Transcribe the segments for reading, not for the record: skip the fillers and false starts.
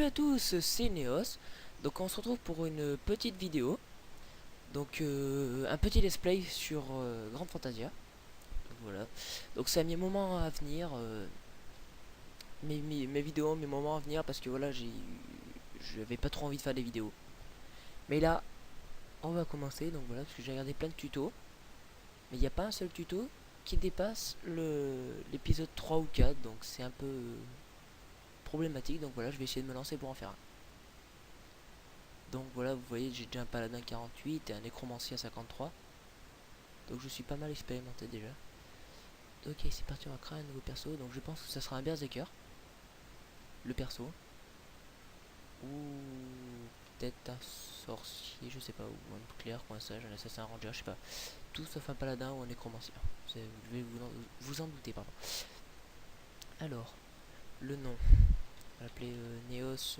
Salut à tous, c'est Neos. Donc on se retrouve pour une petite vidéo. Donc un petit let's play sur Grand Fantasia. Donc, voilà. Donc c'est à mes moments à venir. Mes vidéos, mes moments à venir parce que voilà, j'avais pas trop envie de faire des vidéos. Mais là, on va commencer. Donc voilà, parce que j'ai regardé plein de tutos. Mais il n'y a pas un seul tuto qui dépasse l'épisode 3 ou 4. Donc c'est un peu problématique. Donc voilà, je vais essayer de me lancer pour en faire un. Donc voilà, vous voyez, j'ai déjà un paladin 48 et un nécromancien 53. Donc je suis pas mal expérimenté déjà. Ok, c'est parti, on va créer un nouveau perso. Donc je pense que ça sera un berserker. Le perso. Ou peut-être un sorcier, je sais pas. Ou un clair, quoi, un sage, un assassin, un ranger, je sais pas. Tout sauf un paladin ou un nécromancien. Je vais vous en douter, pardon. Alors, le nom. On va l'appeler Neos.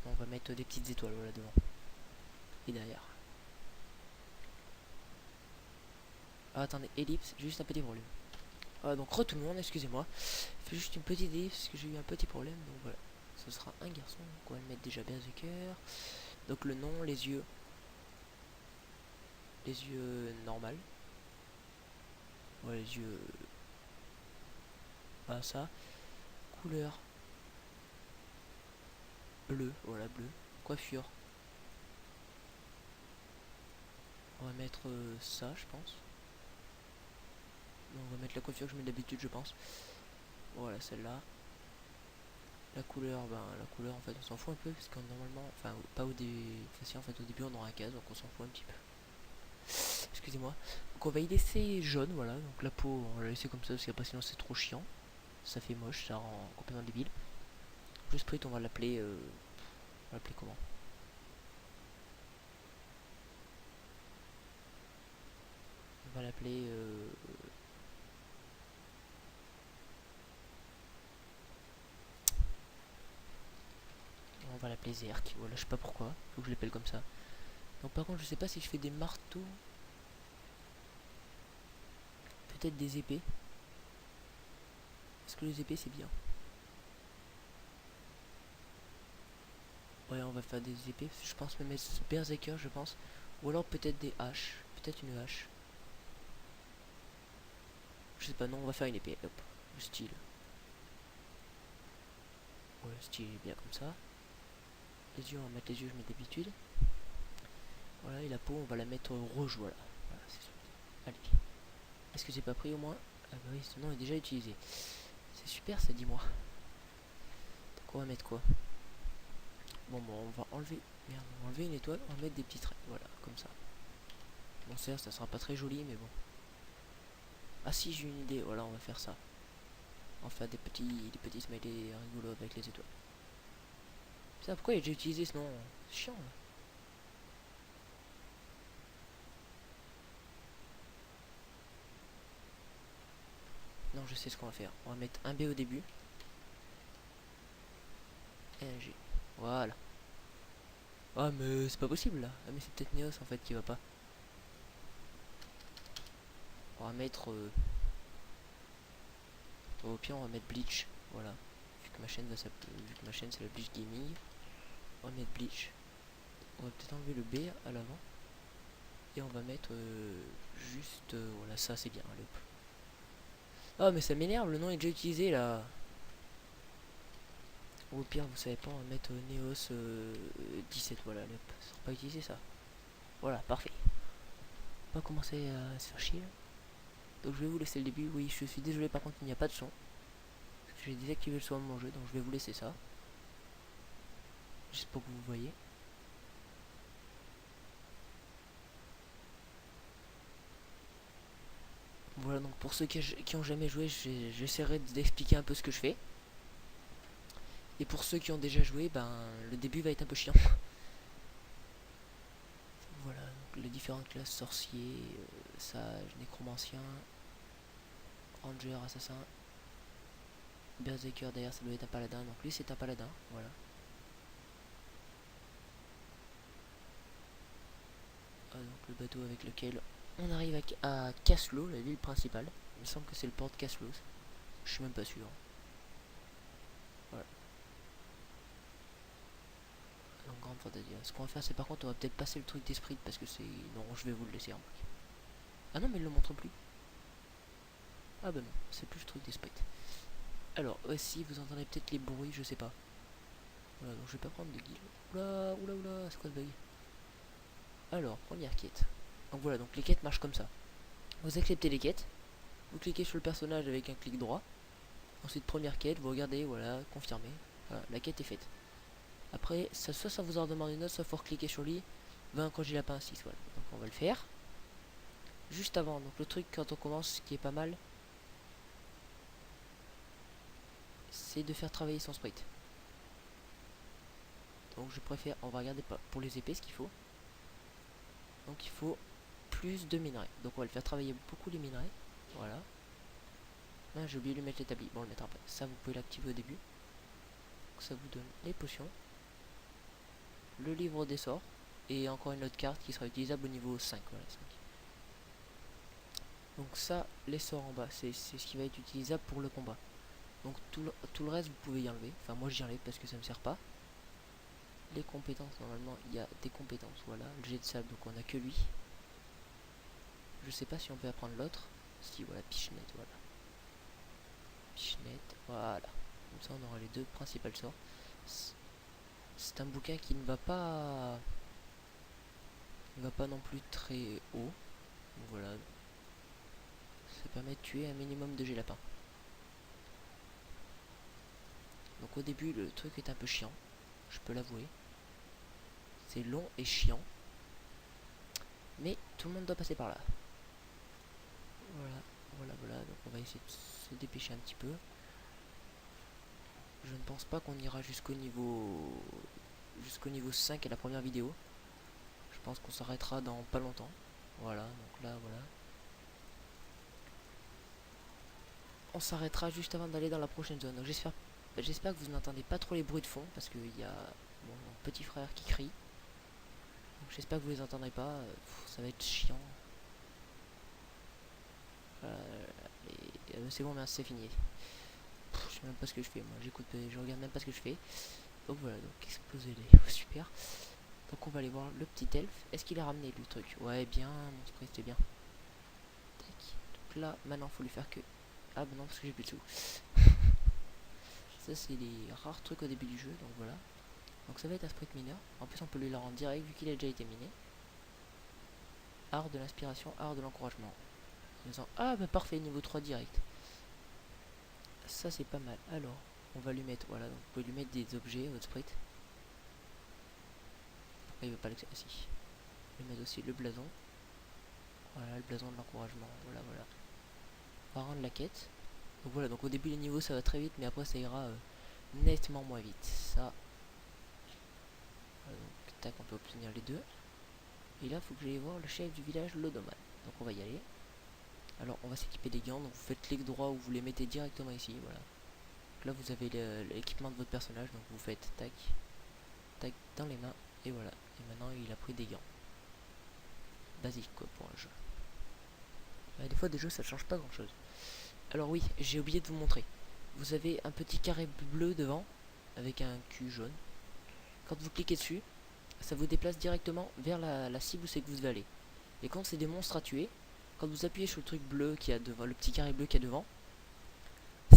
On va mettre des petites étoiles voilà devant. Et derrière. Ah, attendez, ellipse, juste un petit problème. Ah, donc tout le monde, excusez-moi. Je fais juste une petite ellipse parce que j'ai eu un petit problème. Donc voilà. Ce sera un garçon. Donc on va le mettre déjà berserker. Donc le nom, les yeux. Les yeux normal. Voilà, les yeux. Voilà ça. Couleur. Bleu. Voilà, bleu. Coiffure. On va mettre ça, je pense. Donc, on va mettre la coiffure que je mets d'habitude, je pense. Voilà, celle-là. La couleur, ben la couleur en fait on s'en fout un peu parce qu'on normalement, enfin pas au début, en fait au début on aura un case donc on s'en fout un petit peu. Excusez-moi. Donc on va y laisser jaune, voilà. Donc la peau, on va la laisser comme ça parce qu'après sinon c'est trop chiant. Ça fait moche, ça rend complètement débile. Le sprite, on va l'appeler. On va l'appeler comment? On va l'appeler. On va l'appeler Zerk. Voilà, je sais pas pourquoi. Faut que je l'appelle comme ça. Donc par contre, je sais pas si je fais des marteaux. Peut-être des épées. Parce que les épées c'est bien. Ouais, on va faire des épées. Je pense me mettre berserker, je pense. Ou alors peut-être des haches. Peut-être une hache. Je sais pas, non, on va faire une épée. Hop, le style. Ouais, le style est bien comme ça. Les yeux, on va mettre les yeux, je mets d'habitude. Voilà, et la peau, on va la mettre rouge, voilà. Voilà, c'est sûr. Allez. Est-ce que j'ai pas pris au moins? Ah bah oui, ce nom est déjà utilisé. C'est super ça, dis-moi. Donc on va mettre quoi? Bon, on va enlever. Merde, on va enlever une étoile, on va mettre des petits traits. Voilà, comme ça. Bon, certes, ça sera pas très joli, mais bon. Ah si, j'ai une idée. Voilà, on va faire ça. On va faire des petits smileys rigolos avec les étoiles. Ça, pourquoi j'ai utilisé ce nom? C'est chiant là. Non, je sais ce qu'on va faire. On va mettre un B au début. Et un G. Voilà. Ah, mais c'est pas possible là. Ah, mais c'est peut-être Neos en fait qui va pas. On va mettre. Au pire, on va mettre Bleach. Voilà. Vu que ma chaîne c'est la Bleach Gaming. On va mettre Bleach. On va peut-être enlever le B à l'avant. Et on va mettre juste. Voilà, ça c'est bien. Allez, hop. Ah, mais ça m'énerve, le nom est déjà utilisé là. Ou au pire, vous savez pas, on va mettre Neos 17. Voilà, allez, hop. Ça sera pas utilisé ça. Voilà, parfait. On va commencer à se faire chier. Donc je vais vous laisser le début. Oui, je suis désolé, par contre, il n'y a pas de son. Parce que j'ai désactivé le son de mon jeu, donc je vais vous laisser ça. Juste pour que vous voyez. Voilà, donc pour ceux qui ont jamais joué, j'essaierai d'expliquer un peu ce que je fais. Et pour ceux qui ont déjà joué, ben le début va être un peu chiant. Voilà, donc les différentes classes: sorcier, sage, nécromancien, ranger, assassin, berserker. Derrière ça doit être un paladin, donc lui c'est un paladin, voilà. Ah, donc le bateau avec lequel on arrive à Caslo, la ville principale. Il me semble que c'est le port de Caslo. Je suis même pas sûr. Voilà. Donc grande fantaisie. Ce qu'on va faire, c'est par contre, on va peut-être passer le truc d'esprit parce que c'est... Non, je vais vous le laisser. Ah non, mais il le montre plus. Ah bah non, c'est plus le truc d'esprit. Alors, si vous entendez peut-être les bruits, je sais pas. Voilà, donc je vais pas prendre de guild. Oula, oula, oula, c'est quoi ce bug? Alors, première quête. Donc voilà, donc les quêtes marchent comme ça. Vous acceptez les quêtes, vous cliquez sur le personnage avec un clic droit. Ensuite, première quête, vous regardez, voilà, confirmé. Voilà, la quête est faite. Après, soit ça vous en demande une autre, soit faut cliquer sur lui. Vaincre J Lapin 6, voilà. Donc on va le faire. Juste avant, donc le truc quand on commence, ce qui est pas mal, c'est de faire travailler son sprite. Donc je préfère, on va regarder pour les épées ce qu'il faut. Donc il faut plus de minerais. Donc on va le faire travailler beaucoup les minerais. Voilà. Ah, j'ai oublié de lui mettre l'établi. Bon, on le mettra après. Ça, vous pouvez l'activer au début. Donc, ça vous donne les potions. Le livre des sorts. Et encore une autre carte qui sera utilisable au niveau 5. Voilà, 5. Donc ça, les sorts en bas, c'est ce qui va être utilisable pour le combat. Donc tout le reste, vous pouvez y enlever. Enfin, moi j'y enlève parce que ça me sert pas. Les compétences, normalement, il y a des compétences. Voilà, le jet de sable, donc on a que lui. Je sais pas si on peut apprendre l'autre. Si, voilà, Pichenette, voilà. Pichenette, voilà. Comme ça, on aura les deux principales sorts. C'est un bouquin qui ne va pas... non plus très haut. Donc voilà. Ça permet de tuer un minimum de G-lapin. Donc au début, le truc est un peu chiant. Je peux l'avouer. C'est long et chiant. Mais tout le monde doit passer par là. Voilà, voilà, voilà. Donc on va essayer de se dépêcher un petit peu. Je ne pense pas qu'on ira jusqu'au niveau 5 à la première vidéo. Je pense qu'on s'arrêtera dans pas longtemps. Voilà, donc là, voilà. On s'arrêtera juste avant d'aller dans la prochaine zone. Donc j'espère que vous n'entendez pas trop les bruits de fond parce qu'il y a mon petit frère qui crie. J'espère que vous les entendrez pas. Ça va être chiant. C'est bon, merci, c'est fini. Je sais même pas ce que je fais. Moi, j'écoute, je regarde même pas ce que je fais. Donc voilà, donc exploser les. Super. Donc on va aller voir le petit elfe. Est-ce qu'il a ramené le truc? Ouais, bien, mon sprite, c'est bien. Tac. Donc là, maintenant, faut lui faire que. Ah bah non, parce que j'ai plus de sous. Ça, c'est les rares trucs au début du jeu, donc voilà. Donc ça va être un sprite mineur. En plus, on peut lui le rendre direct vu qu'il a déjà été miné. Art de l'inspiration, art de l'encouragement. Ah bah parfait, niveau 3 direct. Ça, c'est pas mal. Alors, on va lui mettre, voilà, donc vous pouvez lui mettre des objets, votre sprite. Pourquoi il veut pas l'accès? Ah, si. Je vais mettre aussi le blason. Voilà, le blason de l'encouragement. Voilà, voilà. On va rendre la quête. Donc voilà, donc au début les niveaux ça va très vite, mais après ça ira nettement moins vite. Ça. Voilà, donc tac, on peut obtenir les deux. Et là, il faut que j'aille voir le chef du village, Lodoman. Donc on va y aller. Alors on va s'équiper des gants, donc vous faites clic droit ou vous les mettez directement ici, voilà. Donc là vous avez l'équipement de votre personnage, donc vous faites tac, tac dans les mains, et voilà. Et maintenant il a pris des gants. Basique quoi pour un jeu. Des fois des jeux ça change pas grand chose. Alors oui, j'ai oublié de vous montrer. Vous avez un petit carré bleu devant, avec un cul jaune. Quand vous cliquez dessus, ça vous déplace directement vers la cible où c'est que vous devez aller. Et quand c'est des monstres à tuer, quand vous appuyez sur le truc bleu qui a devant, le petit carré bleu qui est devant,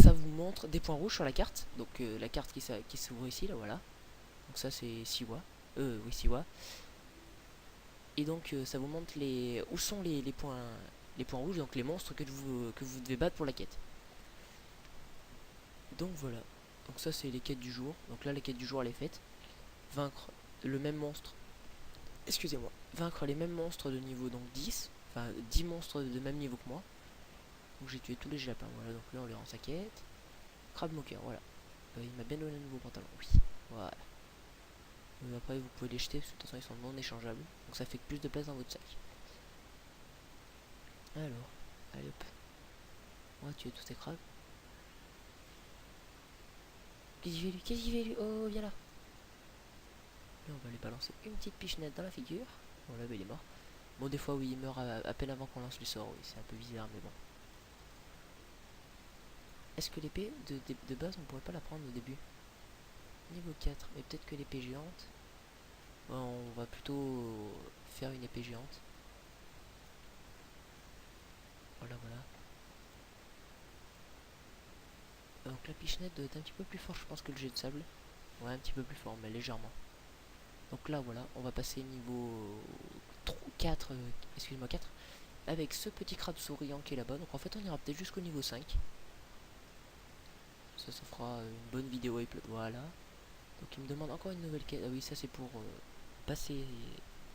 ça vous montre des points rouges sur la carte. Donc la carte qui s'ouvre ici, là voilà. Donc ça c'est Siwa. Oui, Siwa. Et donc ça vous montre où sont les points rouges, donc les monstres que vous devez battre pour la quête. Donc voilà. Donc ça c'est les quêtes du jour. Donc là la quête du jour elle est faite. Vaincre le même monstre. Excusez-moi. Vaincre les mêmes monstres de niveau donc 10. Enfin 10 monstres de même niveau que moi. Donc j'ai tué tous les lapins. Voilà, donc là on les rend sa quête. Crabe moqueur, voilà. Il m'a bien donné un nouveau pantalon, oui. Voilà. Après vous pouvez les jeter parce que de toute façon ils sont non échangeables. Donc ça fait plus de place dans votre sac. Alors, allez hop. On va tuer tous ces crabes. Qu'est-ce qu'il fait lui? Oh, viens là. Là on va lui balancer une petite pichenette dans la figure. Bon là il est mort. Bon des fois oui il meurt à peine avant qu'on lance le sort, oui c'est un peu bizarre mais bon. Est-ce que l'épée de base, on pourrait pas la prendre au début? Niveau 4, mais peut-être que l'épée géante. Ouais, on va plutôt faire une épée géante. Voilà, voilà. Donc la pichenette doit être un petit peu plus fort, je pense, que le jet de sable. Ouais, un petit peu plus fort, mais légèrement. Donc là, voilà, on va passer niveau 4, excuse-moi, 4, avec ce petit crabe souriant qui est là-bas. Donc en fait, on ira peut-être jusqu'au niveau 5. Ça fera une bonne vidéo upload. Voilà. Donc il me demande encore une nouvelle quête. Ah oui, ça c'est pour passer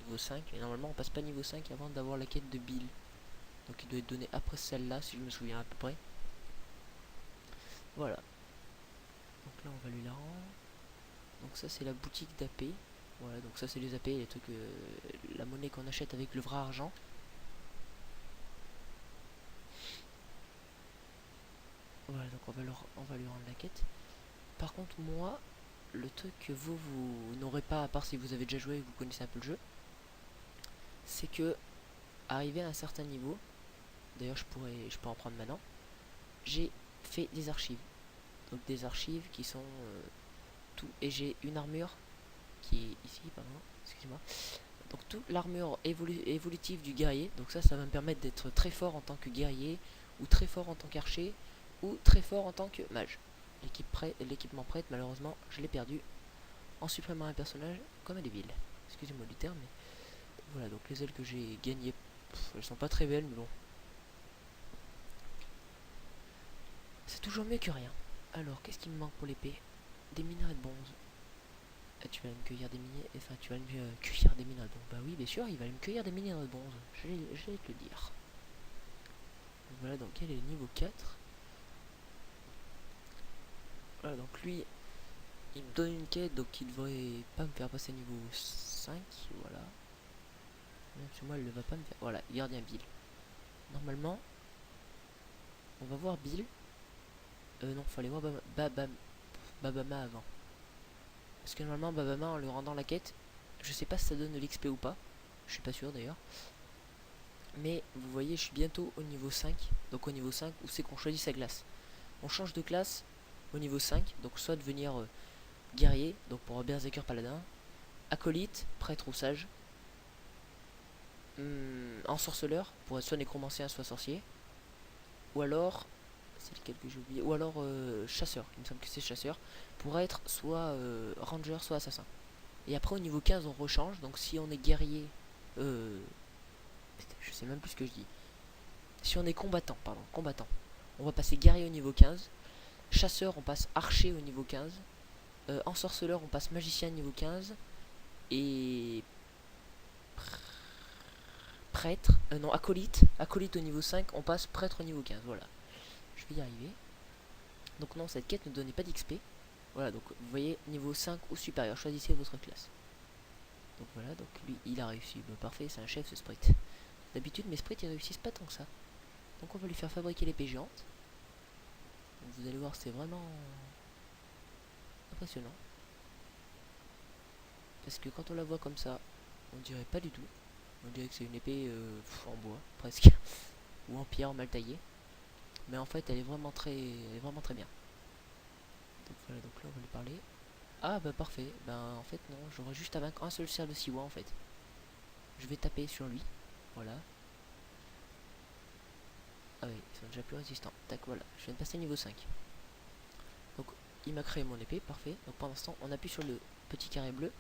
niveau 5. Et normalement, on passe pas niveau 5 avant d'avoir la quête de Bill. Donc il doit être donné après celle-là, si je me souviens à peu près. Voilà. Donc là, on va lui la rendre. Donc ça, c'est la boutique d'AP. Voilà, donc ça, c'est les AP, les trucs, la monnaie qu'on achète avec le vrai argent. Voilà, donc on va lui rendre la quête. Par contre, moi, le truc que vous n'aurez pas, à part si vous avez déjà joué et que vous connaissez un peu le jeu, c'est que, arrivé à un certain niveau, d'ailleurs je peux en prendre maintenant, j'ai fait des archives. Donc des archives qui sont tout, et j'ai une armure qui est ici, pardon, excusez-moi. Donc toute l'armure évolutive du guerrier, donc ça va me permettre d'être très fort en tant que guerrier, ou très fort en tant qu'archer, ou très fort en tant que mage. L'équipement prête, malheureusement, je l'ai perdu en supprimant un personnage comme elle est ville. Excusez-moi du terme, mais voilà, donc les ailes que j'ai gagnées, elles sont pas très belles, mais bon. C'est toujours mieux que rien. Alors, qu'est-ce qui me manque pour l'épée? Des minerais de bronze. Tu vas me cueillir des minerais, enfin tu vas me cueillir des minerais de bronze. Bah oui, bien sûr, il va me cueillir des minerais de bronze. Je vais te le dire. Donc voilà, donc elle est niveau 4. Voilà, donc lui, il me donne une quête, donc il devrait pas me faire passer niveau 5. Voilà. Même si moi, elle ne va pas me faire. Voilà, gardien Bill. Normalement, on va voir Bill. Non, fallait voir Babama avant. Parce que normalement, Babama, en lui rendant la quête, je sais pas si ça donne de l'XP ou pas. Je suis pas sûr d'ailleurs. Mais vous voyez, je suis bientôt au niveau 5. Donc au niveau 5, où c'est qu'on choisit sa classe. On change de classe au niveau 5. Donc soit devenir guerrier, donc pour Berserker Paladin, acolyte, prêtre ou sage, ensorceleur, pour être soit nécromancien, soit sorcier. Ou alors, c'est lequel que j'ai oublié, ou alors chasseur, il me semble que c'est chasseur, pour être soit ranger, soit assassin. Et après au niveau 15 on rechange, donc si on est guerrier, je sais même plus ce que je dis. Si on est combattant, pardon, combattant, on va passer guerrier au niveau 15, chasseur on passe archer au niveau 15, ensorceleur on passe magicien au niveau 15, et prêtre, non acolyte au niveau 5, on passe prêtre au niveau 15, voilà. Je vais y arriver. Donc non, cette quête ne donnait pas d'XP. Voilà, donc vous voyez, niveau 5 ou supérieur, choisissez votre classe. Donc voilà, donc lui, il a réussi. Bah, parfait, c'est un chef ce sprite. D'habitude, mes sprites, ils réussissent pas tant que ça. Donc on va lui faire fabriquer l'épée géante. Donc, vous allez voir, c'est vraiment impressionnant. Parce que quand on la voit comme ça, on dirait pas du tout. On dirait que c'est une épée en bois, presque. Ou en pierre mal taillée. Mais en fait, elle est vraiment très bien. Donc voilà, donc là, on va lui parler. Ah bah parfait, ben en fait non, j'aurais juste à vaincre un seul cerf de Siwa en fait. Je vais taper sur lui, voilà. Ah oui, ils sont déjà plus résistants. Tac, voilà, je viens de passer niveau 5. Donc il m'a créé mon épée, parfait. Donc pour l'instant, on appuie sur le petit carré bleu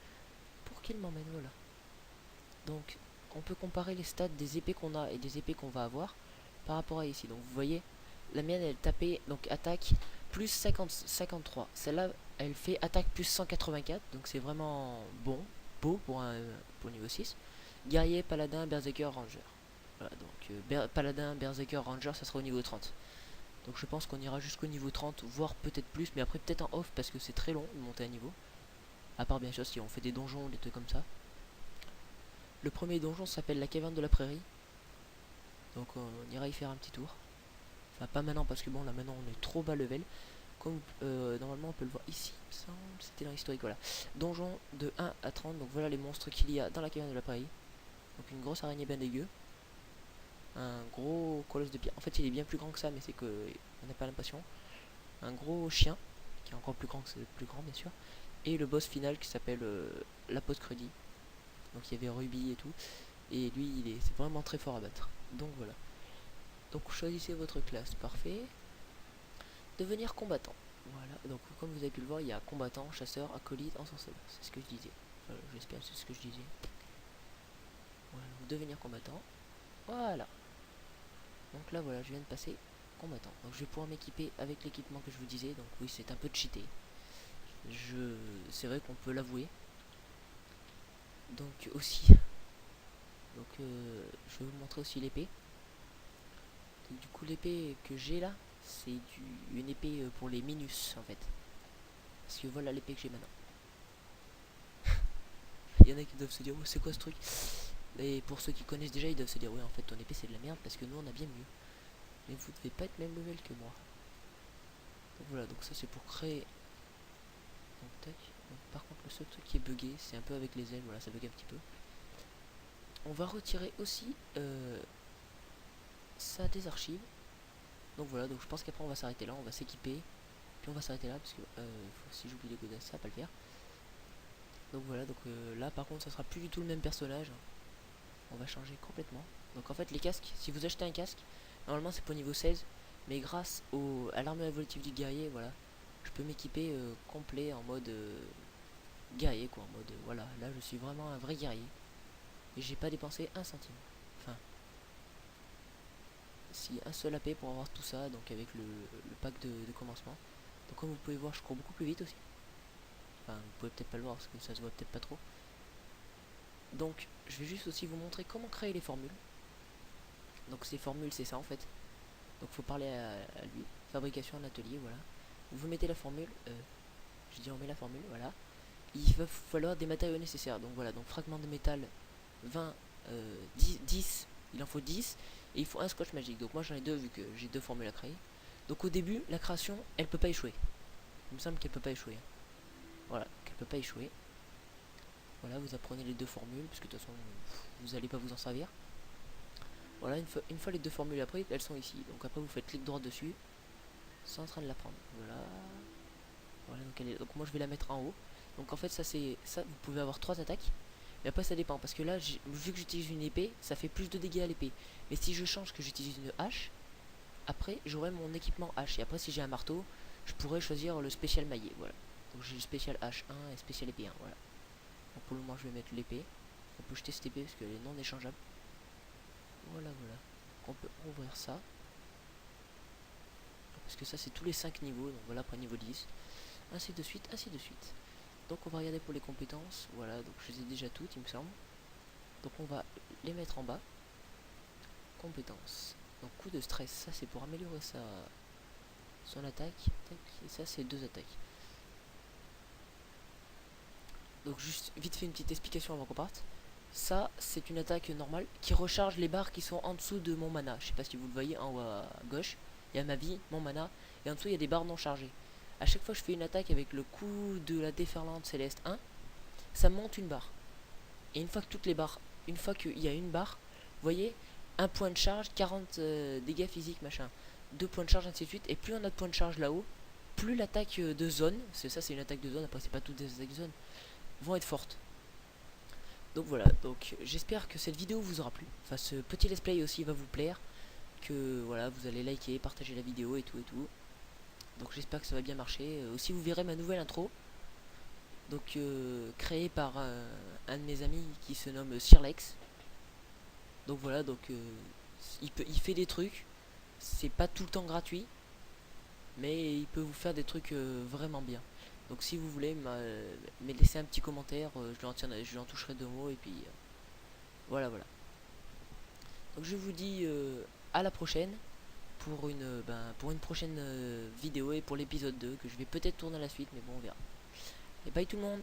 pour qu'il m'emmène, voilà. Donc on peut comparer les stats des épées qu'on a et des épées qu'on va avoir par rapport à ici. Donc vous voyez, la mienne elle tapait, donc attaque plus 53. Celle-là, elle fait attaque plus 184, donc c'est vraiment beau pour niveau 6. Guerrier, paladin, berserker, ranger. Voilà, donc paladin, berserker, ranger, ça sera au niveau 30. Donc je pense qu'on ira jusqu'au niveau 30, voire peut-être plus, mais après peut-être en off parce que c'est très long de monter à niveau. À part bien sûr si on fait des donjons, des trucs comme ça. Le premier donjon s'appelle la caverne de la prairie. Donc on ira y faire un petit tour. Enfin pas maintenant parce que bon là maintenant on est trop bas level. Comme normalement on peut le voir ici, c'était dans l'historique, voilà. Donjon de 1 à 30, donc voilà les monstres qu'il y a dans la caverne de la prairie. Donc une grosse araignée bien dégueu. Un gros colosse de pierre. En fait il est bien plus grand que ça mais c'est que on n'a pas l'impression. un gros chien qui est encore plus grand que le plus grand bien sûr, et le boss final qui s'appelle la post-crédit. Donc il y avait Ruby et tout, et lui c'est vraiment très fort à battre. Donc voilà. Donc choisissez votre classe, parfait. Devenir combattant. Voilà, donc comme vous avez pu le voir, il y a combattant, chasseur, acolyte, ensorceleur. C'est ce que je disais. Enfin, j'espère que c'est ce que je disais. Voilà, donc devenir combattant. Voilà. Donc là voilà, je viens de passer combattant. Donc je vais pouvoir m'équiper avec l'équipement que je vous disais. Donc oui, c'est un peu cheaté. C'est vrai qu'on peut l'avouer. Donc aussi. Donc je vais vous montrer aussi l'épée. Du coup l'épée que j'ai là, c'est une épée pour les minus en fait. Parce que voilà l'épée que j'ai maintenant. Il y en a qui doivent se dire oh, c'est quoi ce truc. Et pour ceux qui connaissent déjà, ils doivent se dire oui en fait ton épée c'est de la merde parce que nous on a bien mieux. Mais vous devez pas être même level que moi. Donc voilà, donc ça c'est pour créer. Donc tac. Donc, par contre le seul truc qui est bugué, c'est un peu avec les ailes, voilà ça bug un petit peu. On va retirer aussi ça des archives. Donc voilà, donc je pense qu'après on va s'arrêter là, on va s'équiper. Puis on va s'arrêter là parce que si j'oublie les godasses ça va pas le faire. Donc voilà, donc là par contre ça sera plus du tout le même personnage. On va changer complètement. Donc en fait les casques, si vous achetez un casque, normalement c'est pour niveau 16. Mais grâce à l'armure évolutive du guerrier, voilà, je peux m'équiper complet en mode guerrier quoi. En mode voilà, là je suis vraiment un vrai guerrier. Et j'ai pas dépensé un centime. Enfin, si un seul AP pour avoir tout ça, donc avec le pack de commencement. Donc comme vous pouvez voir, je cours beaucoup plus vite aussi. Enfin, vous pouvez peut-être pas le voir parce que ça se voit peut-être pas trop. Donc, je vais juste aussi vous montrer comment créer les formules. Donc ces formules, c'est ça en fait. Donc faut parler à lui. Fabrication en atelier, voilà. Vous mettez la formule. Je dis on met la formule, voilà. Il va falloir des matériaux nécessaires. Donc voilà, donc fragment de métal 20, 10, il en faut 10. Et il faut un scotch magique. Donc moi j'en ai deux vu que j'ai deux formules à créer. Donc au début, la création, elle peut pas échouer. Il me semble qu'elle peut pas échouer. Voilà, qu'elle peut pas échouer. Voilà, vous apprenez les deux formules, puisque de toute façon, vous n'allez pas vous en servir. Voilà, une fois les deux formules après, elles sont ici. Donc après, vous faites clic droit dessus, c'est en train de la prendre. Voilà. Voilà, donc moi je vais la mettre en haut. Donc en fait, ça, vous pouvez avoir 3 attaques. Mais après, ça dépend, parce que là, vu que j'utilise une épée, ça fait plus de dégâts à l'épée. Mais si je change que j'utilise une hache, après, j'aurai mon équipement hache. Et après, si j'ai un marteau, je pourrais choisir le spécial maillet. Voilà. Donc j'ai le spécial H1 et spécial épée 1. Voilà. Donc pour le moment, je vais mettre l'épée. On peut jeter cette épée parce qu'elle est non échangeable. Voilà, voilà. Donc on peut ouvrir ça. Parce que ça, c'est tous les 5 niveaux. Donc voilà, après niveau 10. Ainsi de suite, ainsi de suite. Donc on va regarder pour les compétences. Voilà, donc je les ai déjà toutes, il me semble. Donc on va les mettre en bas. Compétences. Donc coup de stress, ça c'est pour améliorer son attaque. Et ça c'est 2 attaques. Donc juste vite fait une petite explication avant qu'on parte. Ça c'est une attaque normale qui recharge les barres qui sont en dessous de mon mana. Je sais pas si vous le voyez en haut à gauche. Il y a ma vie, mon mana. Et en dessous il y a des barres non chargées. A chaque fois que je fais une attaque avec le coup de la déferlante céleste 1, ça monte une barre. Et une fois que toutes les barres, une fois qu'il y a une barre, vous voyez, un point de charge, 40 dégâts physiques, machin, 2 points de charge, ainsi de suite. Et plus on a de points de charge là-haut, plus l'attaque de zone, c'est ça, c'est une attaque de zone, après c'est pas toutes des attaques de zone, vont être fortes. Donc voilà, donc j'espère que cette vidéo vous aura plu. Enfin, ce petit let's play aussi va vous plaire. Que voilà, vous allez liker, partager la vidéo et tout et tout. Donc j'espère que ça va bien marcher. Aussi vous verrez ma nouvelle intro. Donc créée par un de mes amis qui se nomme Sirlex. Donc voilà, donc il fait des trucs. C'est pas tout le temps gratuit. Mais il peut vous faire des trucs vraiment bien. Donc si vous voulez me laisser un petit commentaire, je lui en toucherai 2 mots et puis voilà voilà. Donc je vous dis à la prochaine pour une prochaine vidéo et pour l'épisode 2 que je vais peut-être tourner à la suite, mais bon on verra. Et bye tout le monde.